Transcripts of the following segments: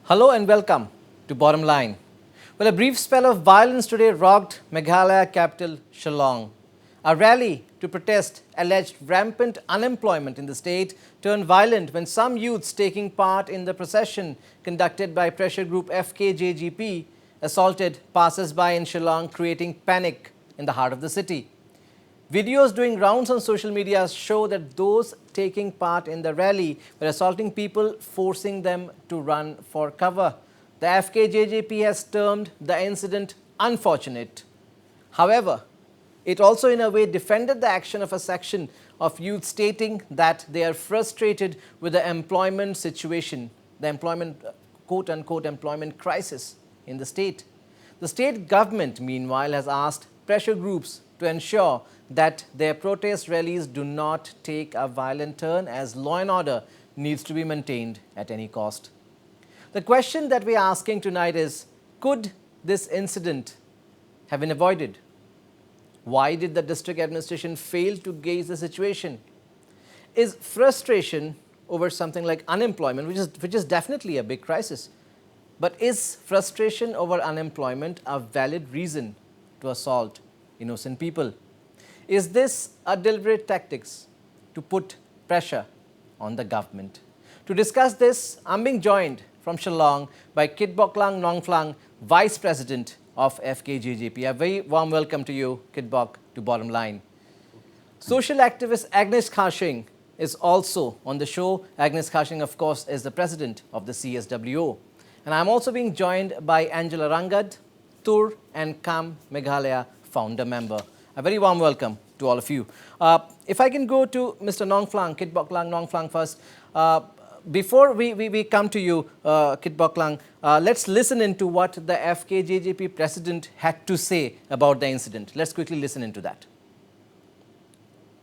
Hello and welcome to Bottom Line. Well, a brief spell of violence today rocked Meghalaya capital Shillong. A rally to protest alleged rampant unemployment in the state turned violent when some youths taking part in the procession conducted by pressure group FKJGP assaulted passers-by in Shillong, creating panic in the heart of the city. Videos doing rounds on social media show that those taking part in the rally were assaulting people, forcing them to run for cover. The FKJJP has termed the incident unfortunate. However, it also in a way defended the action of a section of youth, stating that they are frustrated with the employment situation, the employment, quote-unquote, employment crisis in the state. The state government, meanwhile, has asked pressure groups to ensure that their protest rallies do not take a violent turn, as law and order needs to be maintained at any cost. The question that we are asking tonight is, could this incident have been avoided? Why did the district administration fail to gauge the situation? Is frustration over something like unemployment, which is definitely a big crisis, but is frustration over unemployment a valid reason to assault innocent people? Is this a deliberate tactics to put pressure on the government? To discuss this, I'm being joined from Shillong by Kitboklang Nongflang, Vice President of FKJJP. A very warm welcome to you, Kitbok, to Bottom Line. Social activist Agnes Khashing is also on the show. Agnes Khashing, of course, is the president of the CSWO. And I'm also being joined by Angela Rangad, Tur and Kam Meghalaya founder member. A very warm welcome to all of you. If I can go to Mr. Nongflang, Kitboklang Nongflang first. Before we come to you, Kitboklang, let's listen into what the FKJJP president had to say about the incident. Let's quickly listen into that.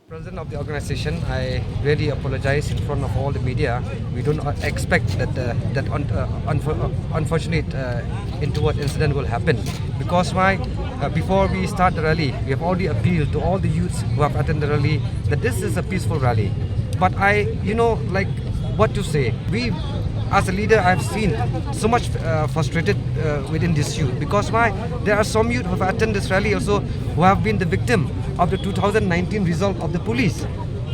President of the organization, I really apologize in front of all the media. We don't expect that unfortunate untoward incident will happen, because before we start the rally, we have already appealed to all the youths who have attended the rally that this is a peaceful rally. But like what to say? We, as a leader, I've seen so much frustrated within this youth, because there are some youth who have attended this rally also who have been the victim of the 2019 result of the police,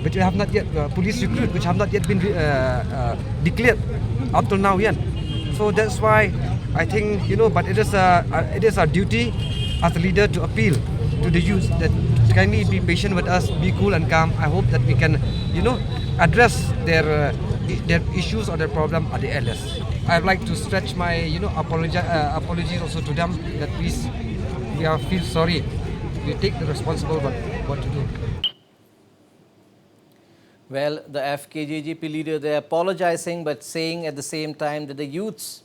which have not yet police recruit, which have not yet been declared up till now yet. So that's why I think but it is our duty as a leader to appeal to the youth that kindly be patient with us, be cool and calm. I hope that we can address their issues or their problem at the earliest. I'd like to stretch my apologies also to them, that please, feel sorry. We take the responsible, but what to do? Well, the FKJJP leader, they're apologizing, but saying at the same time that the youths,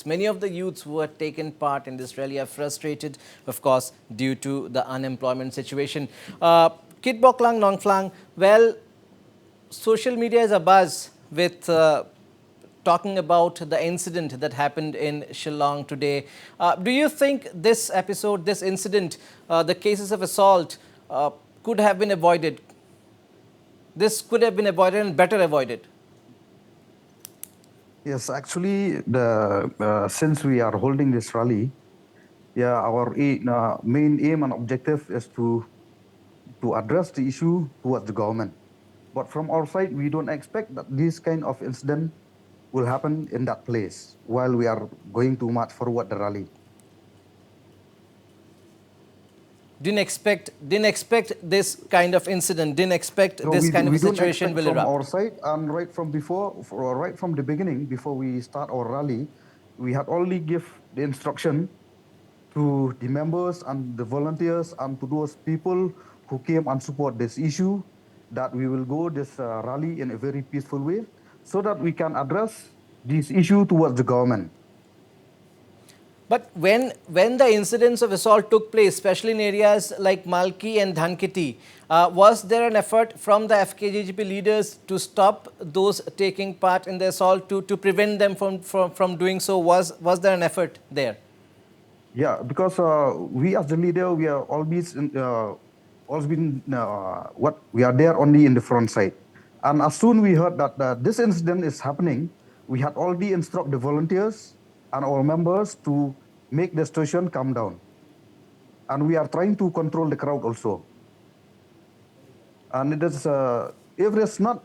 many of the youths who have taken part in this rally are frustrated, of course, due to the unemployment situation. Kitboklang Nongflang, well, social media is abuzz with talking about the incident that happened in Shillong today. Do you think this episode, this incident, the cases of assault could have been avoided? This could have been avoided and better avoided. Yes, actually, since we are holding this rally, our main aim and objective is to address the issue towards the government. But from our side, we don't expect that this kind of incident will happen in that place while we are going to march forward the rally. Didn't expect this kind of incident. Didn't expect this kind of a situation will erupt. From our side, and right from the beginning, before we start our rally, we had already give the instruction to the members and the volunteers and to those people who came and support this issue that we will go this rally in a very peaceful way, so that we can address this issue towards the government. But when the incidents of assault took place, especially in areas like Malki and Dhankiti, was there an effort from the FKJJP leaders to stop those taking part in the assault, to prevent them from doing so? Was there an effort there? Yeah, because we as the leader, we are always we are there only in the front side. And as soon we heard that this incident is happening, we had already instructed the volunteers and our members to make the situation calm down. And we are trying to control the crowd also. And it is, if it's not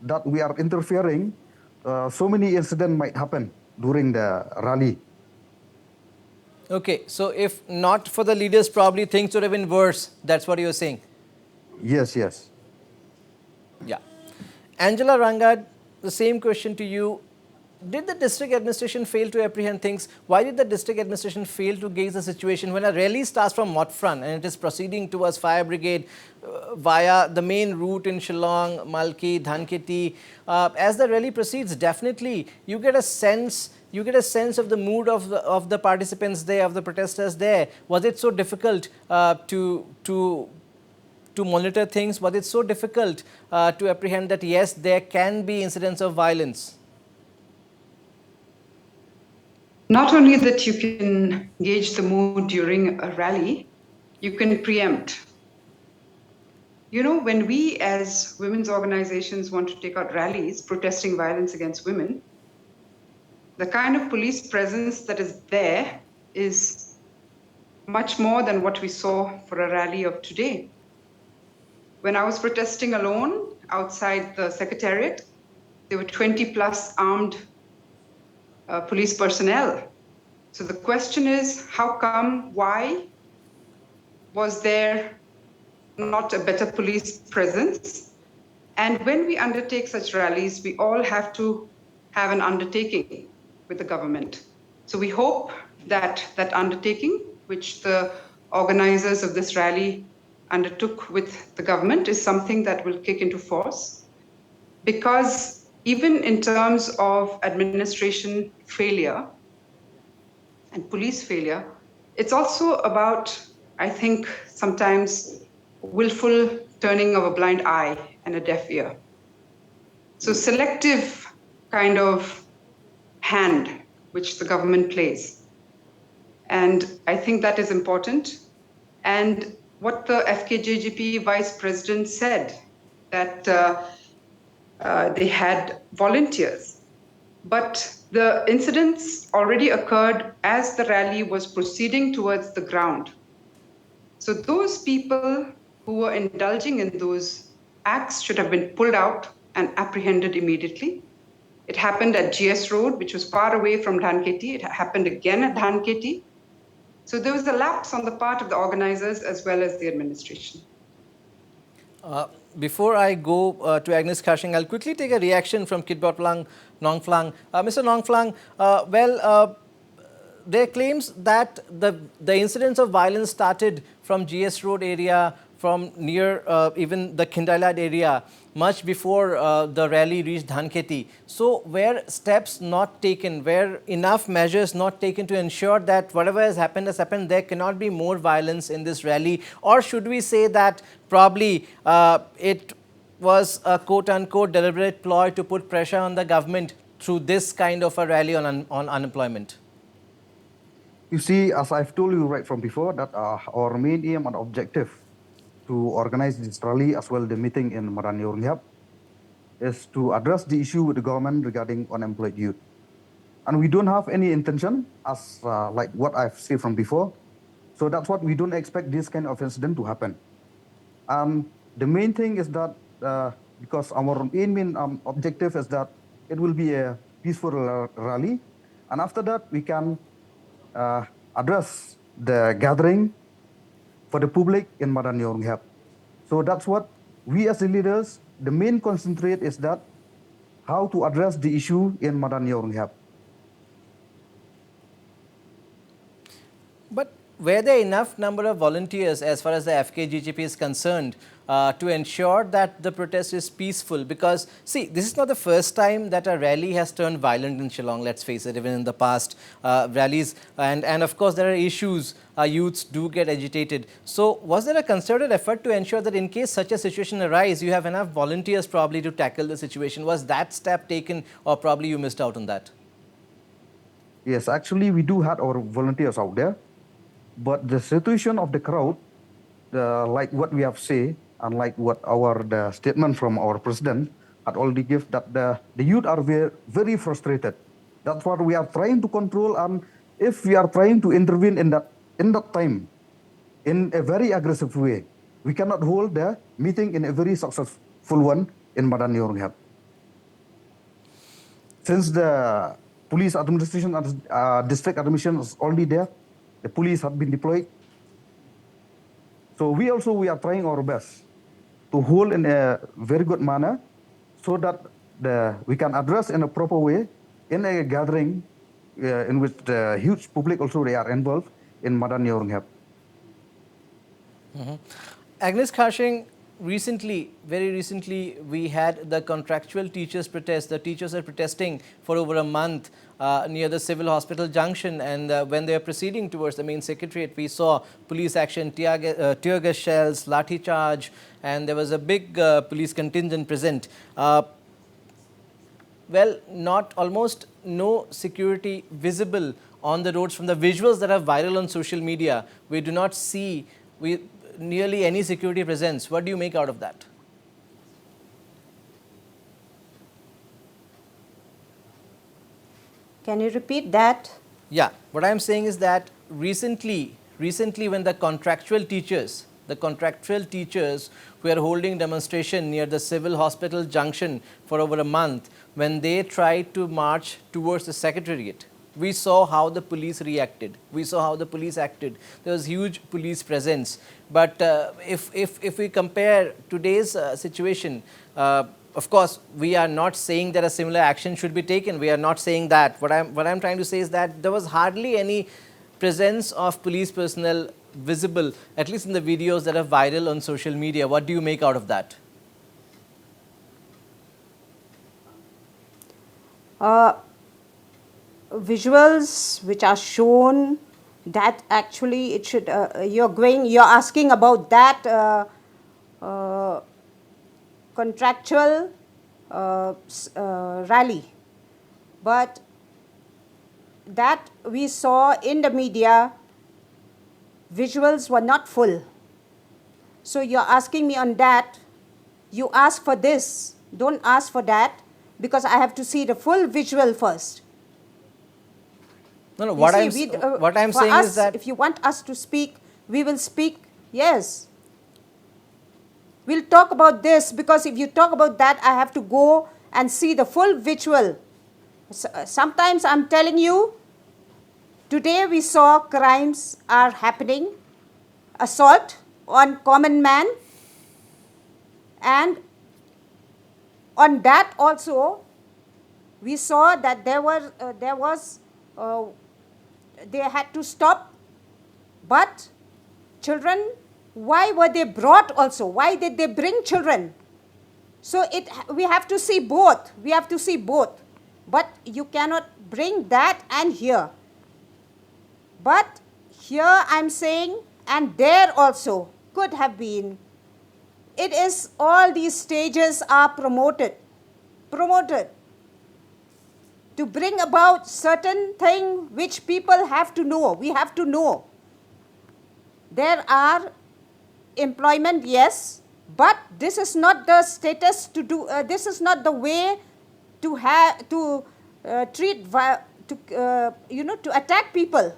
that we are interfering, so many incidents might happen during the rally. Okay, so if not for the leaders, probably things would have been worse. That's what you're saying. Yes, yes. Yeah. Angela Rangad, the same question to you. Did the district administration fail to apprehend things? Why did the district administration fail to gauge the situation when a rally starts from Motfront and it is proceeding towards fire brigade via the main route in Shillong, Malki, Dhanketi? As the rally proceeds, definitely you get a sense of the mood of the participants there, of the protesters there. Was it so difficult to monitor things? Was it so difficult to apprehend that yes, there can be incidents of violence? Not only that you can gauge the mood during a rally, you can preempt. You know, when we as women's organizations want to take out rallies protesting violence against women, the kind of police presence that is there is much more than what we saw for a rally of today. When I was protesting alone outside the secretariat, there were 20 plus armed police personnel. So the question is, how come, why was there not a better police presence? And when we undertake such rallies, we all have to have an undertaking with the government. So we hope that that undertaking, which the organizers of this rally undertook with the government, is something that will kick into force. Because even in terms of administration failure and police failure, it's also about, I think, sometimes willful turning of a blind eye and a deaf ear. So selective kind of hand which the government plays. And I think that is important. And what the FKJGP vice president said, that they had volunteers. But the incidents already occurred as the rally was proceeding towards the ground. So those people who were indulging in those acts should have been pulled out and apprehended immediately. It happened at GS Road, which was far away from Dhanketi. It happened again at Dhanketi. So there was a lapse on the part of the organizers as well as the administration. Before I go to Agnes Khashing, I'll quickly take a reaction from Kitbotlang Nongflang. Mr. Nongflang, there are claims that the incidents of violence started from GS Road area, from near even the Kindailad area, much before the rally reached Dhanketi. So were steps not taken, were enough measures not taken to ensure that whatever has happened, there cannot be more violence in this rally? Or should we say that probably it was a quote-unquote deliberate ploy to put pressure on the government through this kind of a rally on unemployment? You see, as I've told you right from before, that our main aim and objective to organize this rally as well the meeting in Maranyornghap is to address the issue with the government regarding unemployed youth. And we don't have any intention, as like what I've said from before. So that's what we don't expect this kind of incident to happen. The main thing is that because our main objective is that it will be a peaceful rally. And after that, we can address the gathering for the public in Maranyornghap. So that's what we as the leaders, the main concentrate is that how to address the issue in Maranyornghap. But were there enough number of volunteers as far as the FKGGP is concerned to ensure that the protest is peaceful? Because, see, this is not the first time that a rally has turned violent in Shillong, let's face it, even in the past rallies. And of course, there are issues, youths do get agitated. So was there a concerted effort to ensure that in case such a situation arises, you have enough volunteers probably to tackle the situation? Was that step taken, or probably you missed out on that? Yes, actually, we do have our volunteers out there. But the situation of the crowd, like what we have said, and like what the statement from our president had already given that the youth are very, very frustrated. That's what we are trying to control. And if we are trying to intervene in that time in a very aggressive way, we cannot hold the meeting in a very successful one in Madanyornghap. Since the police administration and district administration is already there, the police have been deployed. So we are trying our best to hold in a very good manner so that we can address in a proper way in a gathering in which the huge public also they are involved in Madanyornghap. Agnes Khashing, very recently, we had the contractual teachers protest. The teachers are protesting for over a month near the civil hospital junction, and when they are proceeding towards the main secretariat, we saw police action, tear gas shells, lathi charge, and there was a big police contingent present. Almost no security visible on the roads. From the visuals that are viral on social media, we do not see nearly any security presence. What do you make out of that? Can you repeat that? Yeah, what I am saying is that recently when the contractual teachers were holding demonstration near the civil hospital junction for over a month, when they tried to march towards the secretariat, we saw how the police reacted. We saw how the police acted. There was huge police presence. But if we compare today's situation, of course, we are not saying that a similar action should be taken. We are not saying that. What I'm trying to say is that there was hardly any presence of police personnel visible, at least in the videos that are viral on social media. What do you make out of that? Visuals which are shown, that actually it should, you're asking about that contractual rally, but that we saw in the media, visuals were not full. So you're asking me on that. You ask for this, don't ask for that, because I have to see the full visual first. No, what I'm saying is that if you want us to speak, we will speak. Yes, we'll talk about this, because if you talk about that, I have to go and see the full visual. Sometimes I'm telling you, today we saw crimes are happening, assault on common man, and on that also we saw that they had to stop. But children, why were they brought also? Why did they bring children? So we have to see both. We have to see both. But you cannot bring that and here. But here I'm saying, and there also could have been. It is all these stages are promoted to bring about certain thing which people have to know. We have to know. There are employment, yes, but this is not the status to do. This is not the way to have to to attack people.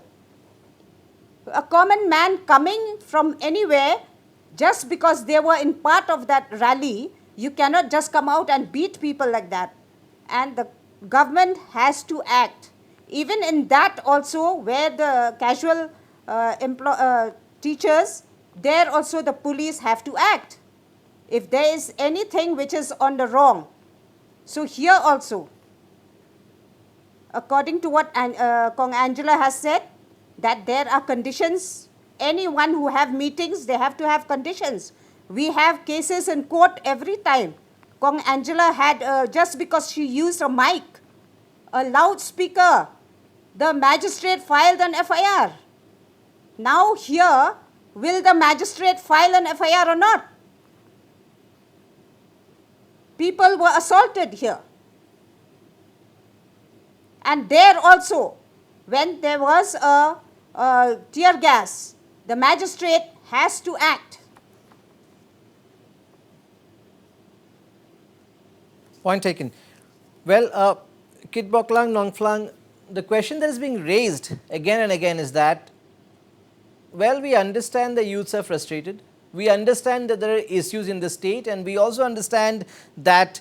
A common man coming from anywhere, just because they were in part of that rally, you cannot just come out and beat people like that. And the government has to act. Even in that also, where the casual teachers, there also the police have to act. If there is anything which is on the wrong. So here also, according to what Kong Angela has said, that there are conditions. Anyone who have meetings, they have to have conditions. We have cases in court every time. Kong Angela had, just because she used a mic, a loudspeaker, the magistrate filed an FIR. Now here, will the magistrate file an FIR or not? People were assaulted here. And there also, when there was a tear gas, the magistrate has to act. Point taken. Well, Kit Boklang, Nongflang, the question that is being raised again and again is that, well, we understand the youths are frustrated. We understand that there are issues in the state, and we also understand that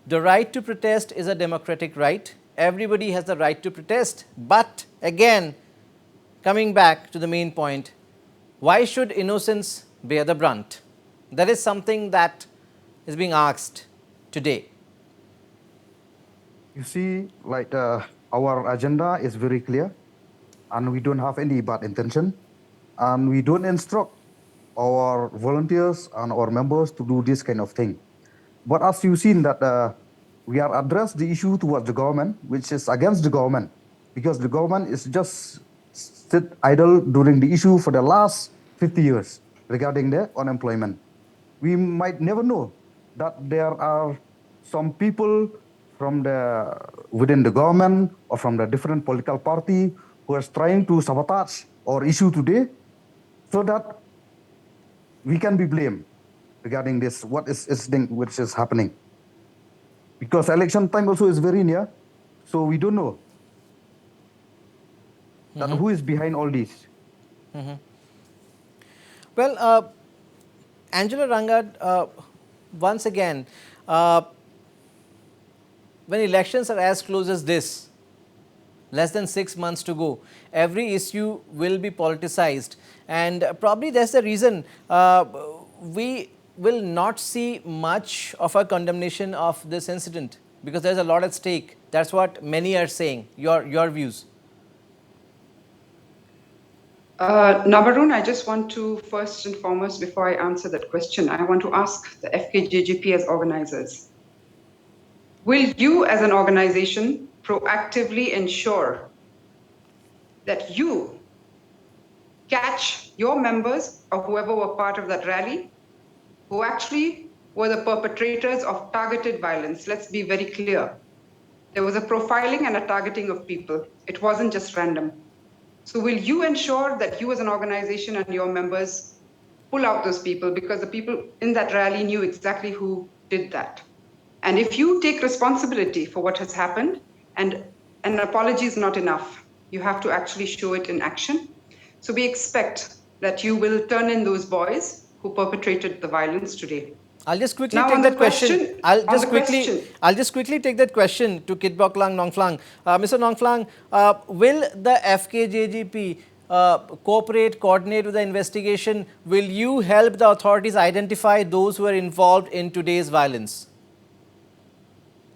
the right to protest is a democratic right. Everybody has the right to protest. But again, coming back to the main point, why should innocence bear the brunt? That is something that is being asked today. You see, like our agenda is very clear, and we don't have any bad intention, and we don't instruct our volunteers and our members to do this kind of thing. But as you've seen that we are addressed the issue towards the government, which is against the government, because the government is just sit idle during the issue for the last 50 years regarding the unemployment. We might never know that there are some people from the within the government or from the different political party who is trying to sabotage our issue today, so that we can be blamed regarding this what is thing which is happening, because election time also is very near, so we don't know that who is behind all this. Well, Angela Rangad, once again, when elections are as close as this, less than 6 months to go, every issue will be politicized, and probably that's the reason we will not see much of a condemnation of this incident, because there's a lot at stake. That's what many are saying. Your views? Nabarun, I just want to first and foremost, before I answer that question, I want to ask the FKJGP as organizers. Will you as an organization proactively ensure that you catch your members or whoever were part of that rally who actually were the perpetrators of targeted violence? Let's be very clear. There was a profiling and a targeting of people. It wasn't just random. So will you ensure that you as an organization and your members pull out those people, because the people in that rally knew exactly who did that? And if you take responsibility for what has happened, and an apology is not enough, you have to actually show it in action. So we expect that you will turn in those boys who perpetrated the violence today. I'll just quickly Now take on the that question. question- I'll on just the quickly. question. I'll just quickly take that question to Kit Boklang Nongflang. Mr. Nongflang, will the FKJGP cooperate, coordinate with the investigation? Will you help the authorities identify those who are involved in today's violence?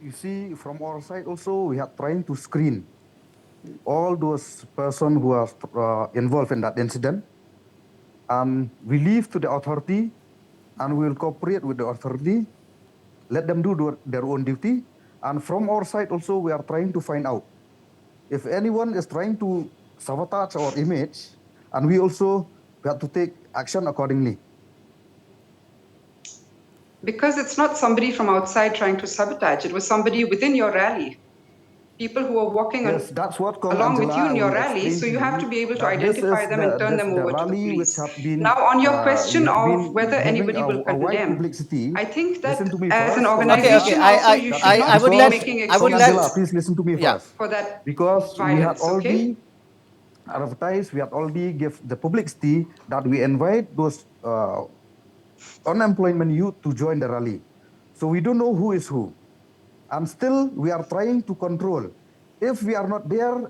You see, from our side also, we are trying to screen all those persons who are involved in that incident, and we leave to the authority, and we will cooperate with the authority, let them do their own duty. And from our side also, we are trying to find out if anyone is trying to sabotage our image, and we also have to take action accordingly. Because it's not somebody from outside trying to sabotage, it was somebody within your rally. People who are walking Yes, that's what along with you in your will rally, explain so you have to be able to that this identify is them and turn them the over to the rally which police. have been Now, on your we question have been of whether giving anybody will a wide condemn, publicity. I think that Listen to me as an first. organization also you should not I would be let. making I would Angela, excuses let. please listen to me Yeah. first. for that Because we had violence, okay? already advertised, we had already give the publicity that we invite those unemployment youth to join the rally. So we don't know who is who, and still we are trying to control. If we are not there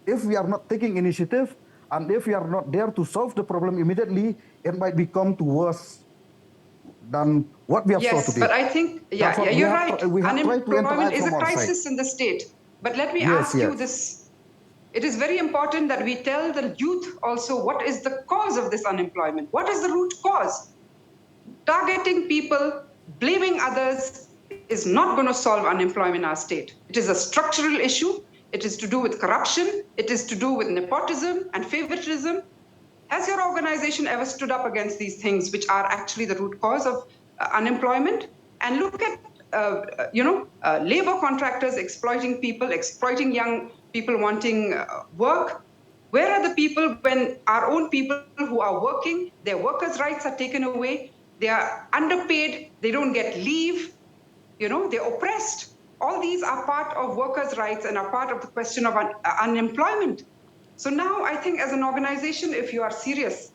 if we are not taking initiative, and if we are not there to solve the problem immediately, it might become to worse than what we have saw Yes, today. but I think, That's what you're right. we have tried to Unemployment interact is a from our side. crisis in the state. But let me Yes, ask you yes. this. It is very important that we tell the youth also what is the cause of this unemployment. What is the root cause? Targeting people, blaming others is not going to solve unemployment in our state. It is a structural issue. It is to do with corruption. It is to do with nepotism and favoritism. Has your organization ever stood up against these things, which are actually the root cause of unemployment? And look at, labor contractors exploiting people, exploiting young people wanting work. Where are the people when our own people who are working, their workers' rights are taken away, they are underpaid, they don't get leave, they're oppressed. All these are part of workers' rights and are part of the question of unemployment. So now I think as an organization, if you are serious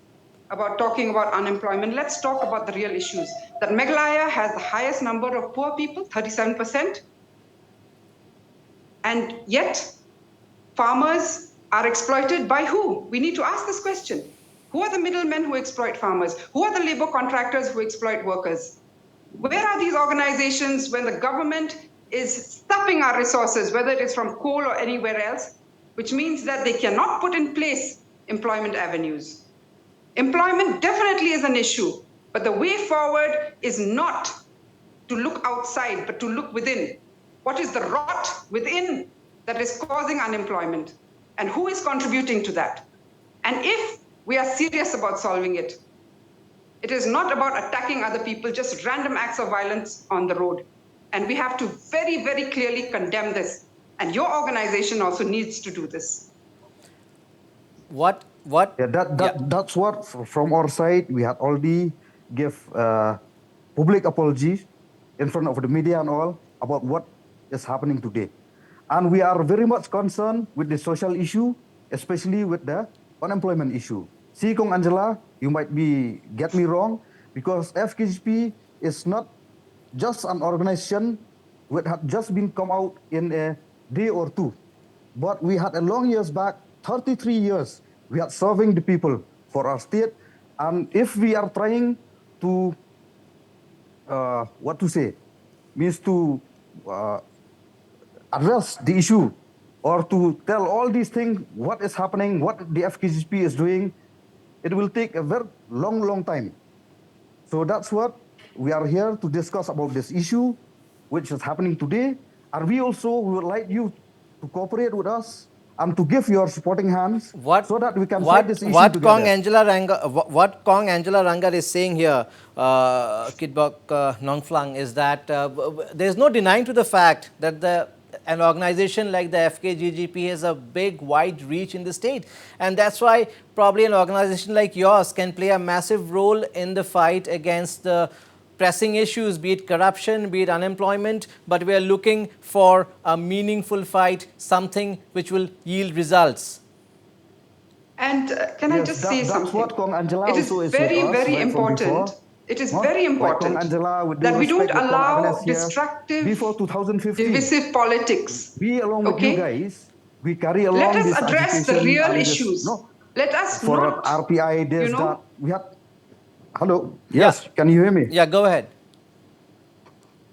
about talking about unemployment, let's talk about the real issues. That Meghalaya has the highest number of poor people, 37%, and yet farmers are exploited by who? We need to ask this question. Who are the middlemen who exploit farmers? Who are the labor contractors who exploit workers? Where are these organizations when the government is sapping our resources, whether it is from coal or anywhere else, which means that they cannot put in place employment avenues? Employment definitely is an issue, but the way forward is not to look outside, but to look within. What is the rot within that is causing unemployment? And who is contributing to that? And if we are serious about solving it, it is not about attacking other people, just random acts of violence on the road. And we have to very, very clearly condemn this. And your organization also needs to do this. What? Yeah, that's what from our side we had already give public apologies in front of the media and all about what is happening today, and we are very much concerned with the social issue, especially with the unemployment issue. See, Kong Angela, you might be get me wrong, because FKGP is not just an organization which had just been come out in a day or two, but we had a long years back, 33 years, we are serving the people for our state. And if we are trying to, what to say, means to address the issue or to tell all these things, what is happening, what the FKGP is doing, it will take a very long, long time. So that's what we are here to discuss about this issue, which is happening today. And we would like you to cooperate with us and to give your supporting hands so that we can fight this issue what together. What Kong Angela Rangar is saying here, Kidbok Nongflang, is that there is no denying to the fact that an organization like the FKGGP has a big, wide reach in the state. And that's why probably an organization like yours can play a massive role in the fight against the pressing issues, be it corruption, be it unemployment, but we are looking for a meaningful fight, something which will yield results. And can I just say something? That's what Kong Angela it is also is very, with us, very right important. It is very important that we don't allow destructive, before 2015, divisive politics. we along with you guys, we carry along Let us this address the agitation real and issues. Let us for not, RPI, this, that. We had, hello? Yes, Yeah. can you hear me? Yeah, go ahead.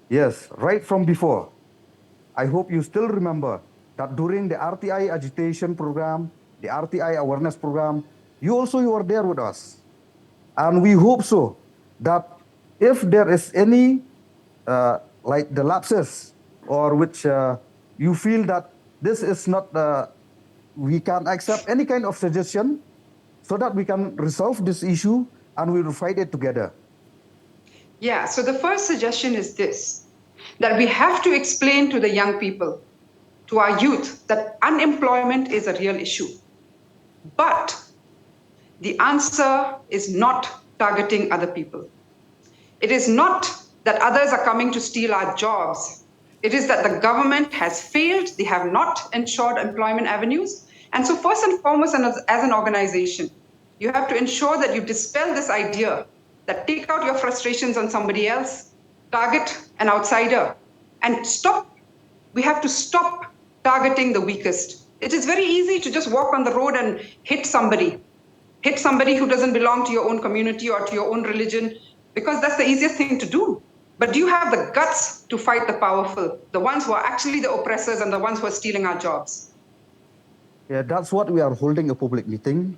Yes, right from before. I hope you still remember that during the RTI agitation program, the RTI awareness program, you were there with us. And we hope so that if there is any like the lapses or which you feel that this is not, we can accept any kind of suggestion so that we can resolve this issue and we will fight it together. Yeah, so the first suggestion is this, that we have to explain to the young people, to our youth, that unemployment is a real issue. But the answer is not targeting other people. It is not that others are coming to steal our jobs. It is that the government has failed. They have not ensured employment avenues. And so first and foremost, as an organization, you have to ensure that you dispel this idea that take out your frustrations on somebody else, target an outsider, and stop. We have to stop targeting the weakest. It is very easy to just walk on the road and hit somebody who doesn't belong to your own community or to your own religion, because that's the easiest thing to do. But do you have the guts to fight the powerful, the ones who are actually the oppressors and the ones who are stealing our jobs? Yeah, that's what we are holding a public meeting.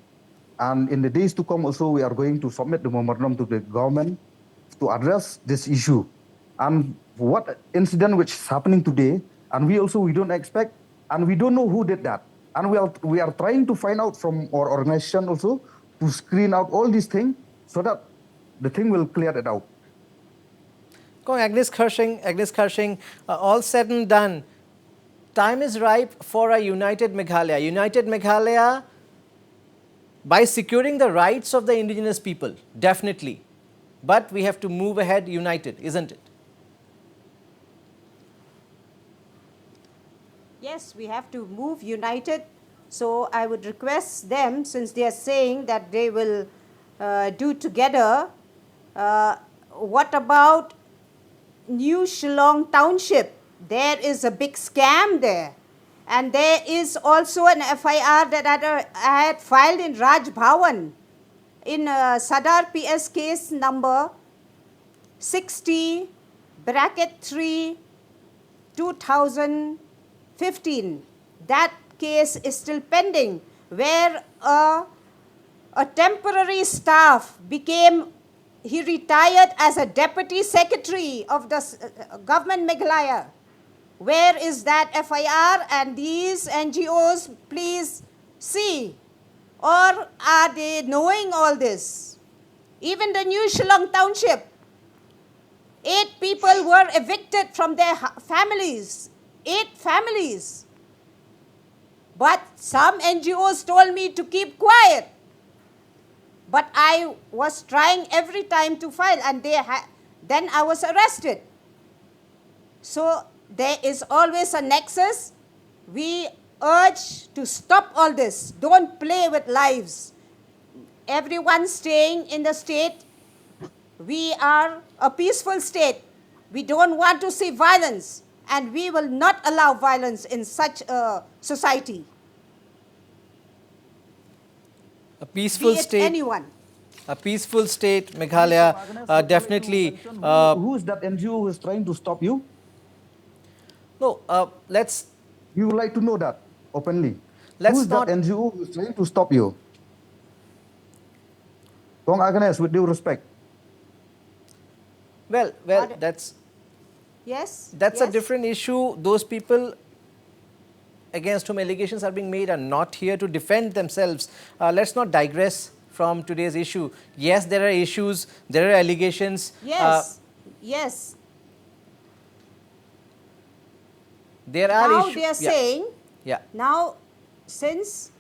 And in the days to come also, we are going to submit the memorandum to the government to address this issue. And what incident which is happening today, and we don't expect, and we don't know who did that. And we are trying to find out from our organization also to screen out all these things so that the thing will clear it out. Agnes Kharshing, all said and done, time is ripe for a united Meghalaya. United Meghalaya by securing the rights of the indigenous people, definitely. But we have to move ahead united, isn't it? Yes, we have to move united. So I would request them, since they are saying that they will do together, what about New Shillong Township? There is a big scam there. And there is also an FIR that I had filed in Raj Bhavan in Sadar PS case number 60 bracket 3 2015. That case is still pending, where a temporary staff he retired as a deputy secretary of the government Meghalaya. Where is that FIR? And these NGOs, please see. Or are they knowing all this? Even the New Shillong Township, 8 people were evicted from their families. 8 families. But some NGOs told me to keep quiet. But I was trying every time to file, and then I was arrested. So there is always a nexus. We urge to stop all this. Don't play with lives. Everyone staying in the state, we are a peaceful state. We don't want to see violence, and we will not allow violence in such a society. A peaceful Be it state. anyone. A peaceful state, Meghalaya, definitely. Who is that NGO who is trying to stop you? No, let's. We would like to know that openly. Let's Who is not- that NGO who is trying to stop you? Kong Agnes, with due respect. Well, that's Yes? a yes. different issue. Those people against whom allegations are being made are not here to defend themselves. Let's not digress from today's issue. Yes, there are issues, there are allegations. Yes, yes. There are Now issues. they are saying, Yeah. now since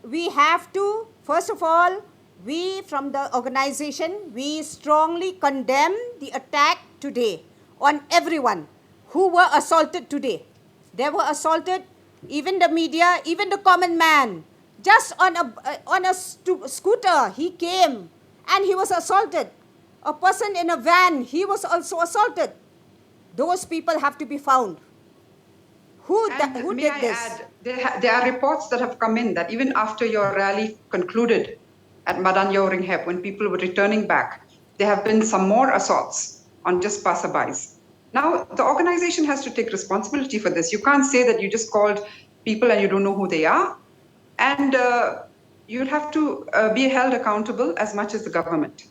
we have to, first of all, we from the organization, we strongly condemn the attack today on everyone who were assaulted today. They were assaulted, even the media, even the common man. Just on a scooter, he came and he was assaulted. A person in a van, he was also assaulted. Those people have to be found. Who May did I this? add, there are reports that have come in that even after your rally concluded at Madanyoringhep, when people were returning back, there have been some more assaults on just passerbys. Now, the organization has to take responsibility for this. You can't say that you just called people and you don't know who they are. And you'll have to be held accountable as much as the government.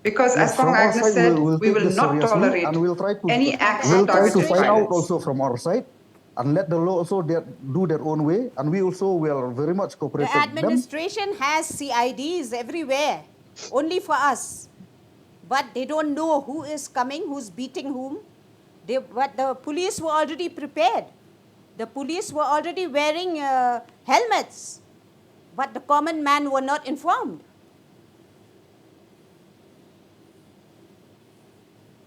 Because Yes, as Kong from our Agnes side, said, we'll we take will this not seriously, tolerate and we'll try to any acts we'll of try to targeted find out violence. also from our side, and let the law also do their own way, and we also will very much cooperate The with them. administration has CIDs everywhere, only for us. But they don't know who is coming, who's beating whom. But the police were already prepared. The police were already wearing helmets. But the common man were not informed.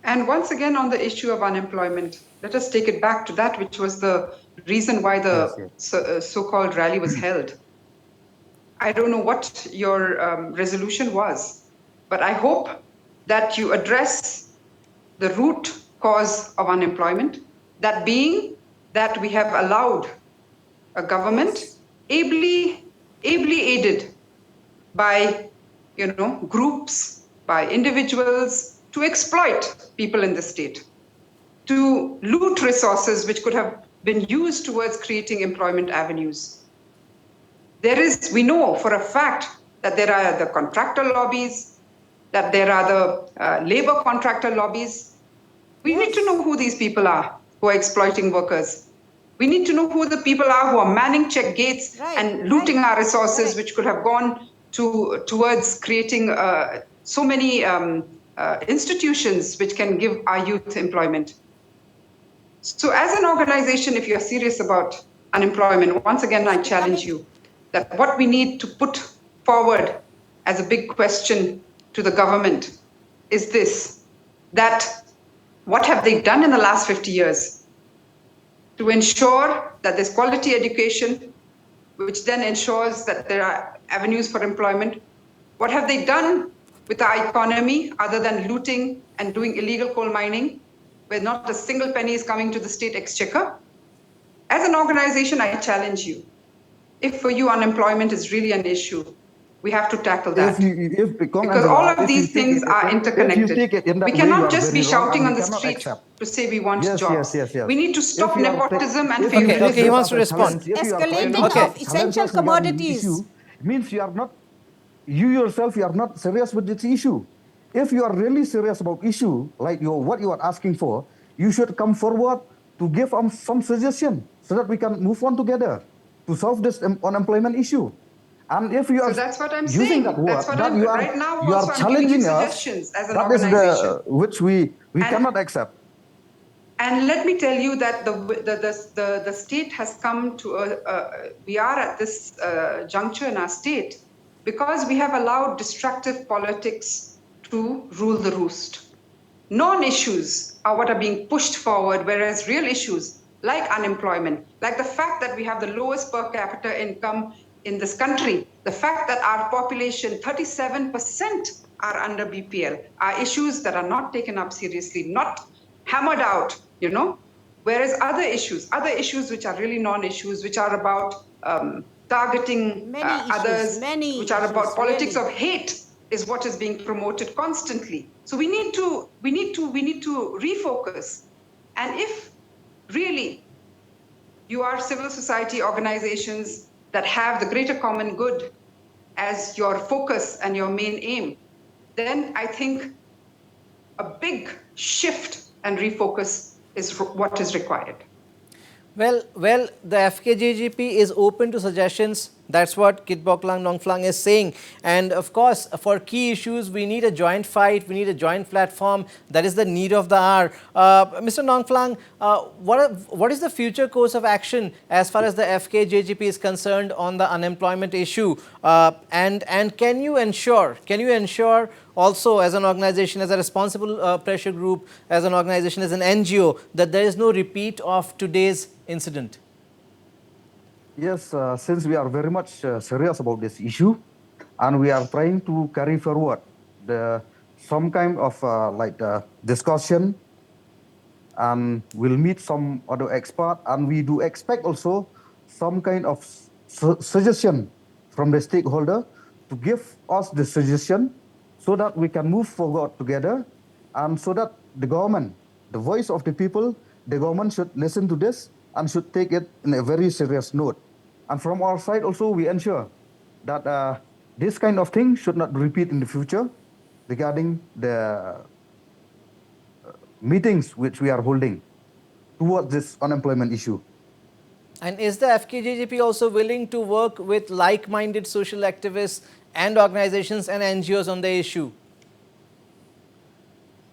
And once again, on the issue of unemployment, let us take it back to that which was the reason why the so-called rally was held. I don't know what your resolution was, but I hope that you address the root cause of unemployment, that being that we have allowed a government ably aided by groups, by individuals, to exploit people in the state, to loot resources which could have been used towards creating employment avenues. We know for a fact that there are the contractor lobbies, that there are the labor contractor lobbies. We need to know who these people are who are exploiting workers. We need to know who the people are who are manning check gates and looting our resources, which could have gone towards creating so many institutions which can give our youth employment. So as an organization, if you're serious about unemployment, once again, I challenge you that what we need to put forward as a big question to the government is this, that what have they done in the last 50 years? to ensure that there's quality education, which then ensures that there are avenues for employment. What have they done with our economy other than looting and doing illegal coal mining, where not a single penny is coming to the state exchequer? As an organization, I challenge you. If for you unemployment is really an issue, we have to tackle that. Because all of these things are interconnected. We cannot just be shouting on the street to say we want jobs. We need to stop nepotism and favoritism. Okay, he wants to respond. Escalating Okay. of essential commodities. Means you yourself, you are not serious with this issue. If you are really serious about issue, like what you are asking for, you should come forward to give some suggestion so that we can move on together to solve this unemployment issue. And if you are So that's what I'm using saying. that word, That's what that I'm you are, right now. you Also, are I'm giving you challenging us. suggestions as an That is organization, which we cannot accept. And let me tell you that the state has come to we are at this juncture in our state because we have allowed destructive politics to rule the roost. Non-issues are what are being pushed forward, whereas real issues like unemployment, like the fact that we have the lowest per capita income in this country, the fact that our population, 37% are under BPL, are issues that are not taken up seriously, not hammered out, whereas other issues which are really non-issues, which are about targeting others, which are about politics of hate, is what is being promoted constantly. So we need to refocus. And if really you are civil society organizations that have the greater common good as your focus and your main aim, then I think a big shift and refocus is what is required. Well, the FKJGP is open to suggestions. That's what Kit Boklang Nongflang is saying. And of course, for key issues, we need a joint fight. We need a joint platform. That is the need of the hour. Mr. Nongflang, what is the future course of action as far as the FKJGP is concerned on the unemployment issue? And can you ensure also as an organization, as a responsible pressure group, as an organization, as an NGO, that there is no repeat of today's incident? Yes, since we are very much serious about this issue, and we are trying to carry forward some kind of discussion, and we'll meet some other expert, and we do expect also some kind of suggestion from the stakeholder to give us the suggestion so that we can move forward together, and so that the government, the voice of the people, the government should listen to this and should take it in a very serious note. And from our side also, we ensure that this kind of thing should not repeat in the future regarding the meetings which we are holding towards this unemployment issue. And is the FKJGP also willing to work with like-minded social activists and organizations and NGOs on the issue?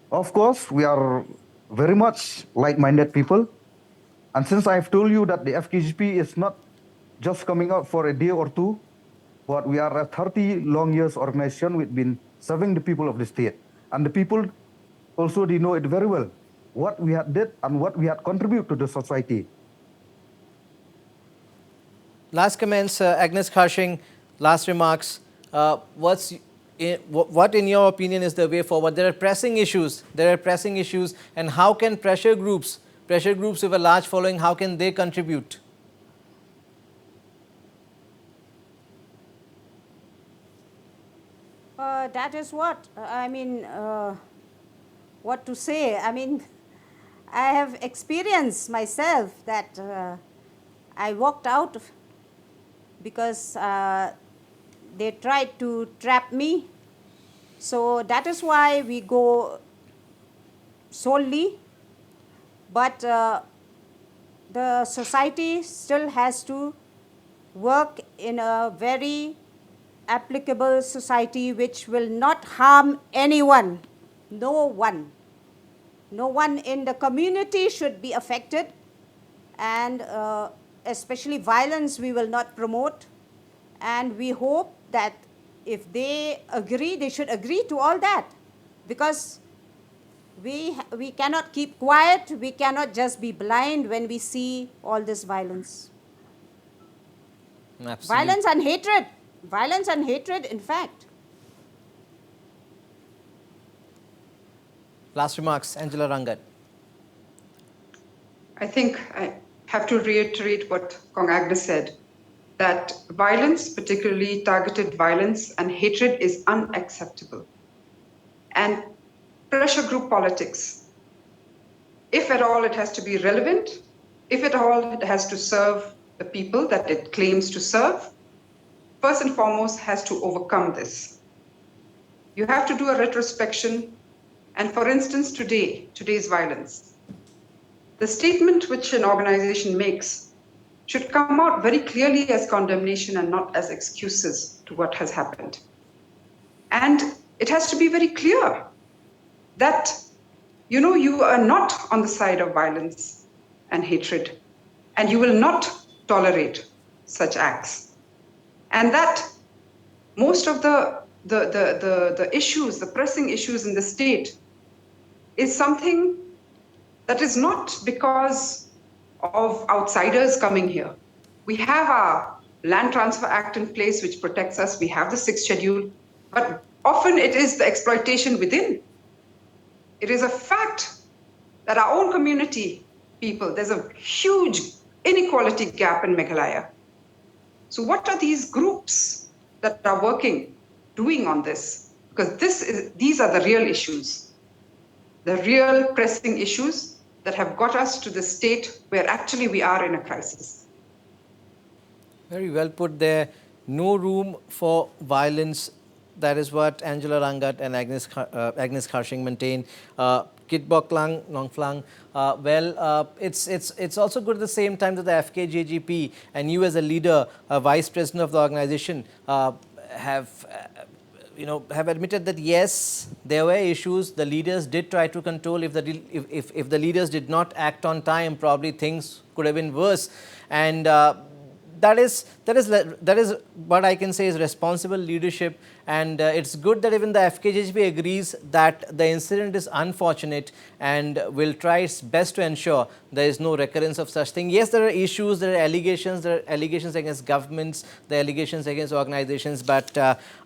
Of course, we are very much like-minded people. And since I've told you that the FKJP is not just coming out for a day or two, but we are a 30 long years organization. We've been serving the people of the state. And the people also, they know it very well, what we had did and what we had contributed to the society. Last comments, Agnes Khashing, last remarks. What in your opinion is the way forward? There are pressing issues, and how can pressure groups with a large following, how can they contribute? That is what, what to say. I have experienced myself that I walked out because they tried to trap me. So that is why we go solely. But the society still has to work in a very applicable society which will not harm anyone. No one in the community should be affected, and especially violence we will not promote. And we hope that if they agree, they should agree to all that, because We cannot keep quiet. We cannot just be blind when we see all this violence. Absolutely. Violence and hatred. Violence and hatred, in fact. Last remarks, Angela Rangat. I think I have to reiterate what Kong Agnes said, that violence, particularly targeted violence and hatred, is unacceptable. And pressure group politics, if at all it has to be relevant, if at all it has to serve the people that it claims to serve, first and foremost has to overcome this. You have to do a retrospection. And for instance, today's violence. The statement which an organization makes should come out very clearly as condemnation and not as excuses to what has happened. And it has to be very clear that, you are not on the side of violence and hatred, and you will not tolerate such acts. And that most of the issues, the pressing issues in the state, is something that is not because of outsiders coming here. We have our Land Transfer Act in place, which protects us. We have the 6th schedule, but often it is the exploitation within. It is a fact that our own community people, there's a huge inequality gap in Meghalaya. So what are these groups that are doing on this? Because these are the real issues, the real pressing issues that have got us to the state where actually we are in a crisis. Very well put there. No room for violence. That is what Angela Rangat and Agnes Kharshing maintain. Kit Bok Lang, Nong Flang. It's also good at the same time that the FKJGP and you as a leader, a vice president of the organization, have admitted that yes, there were issues. The leaders did try to control. If the leaders did not act on time, probably things could have been worse. And that is what I can say is responsible leadership. And it's good that even the FKJGP agrees that the incident is unfortunate and will try its best to ensure there is no recurrence of such thing. Yes, there are issues, there are allegations against governments, there are allegations against organizations, but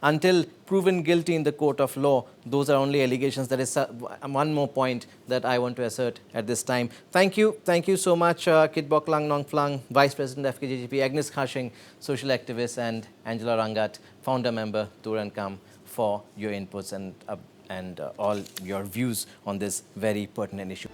until proven guilty in the court of law, those are only allegations. That is one more point that I want to assert at this time. Thank you so much, Kit Bok Lang Nong Flang, Vice President FKJGP, Agnes Kharshing, social activist, and Angela Rangat, founder member, Tour and Come, for your inputs and all your views on this very pertinent issue.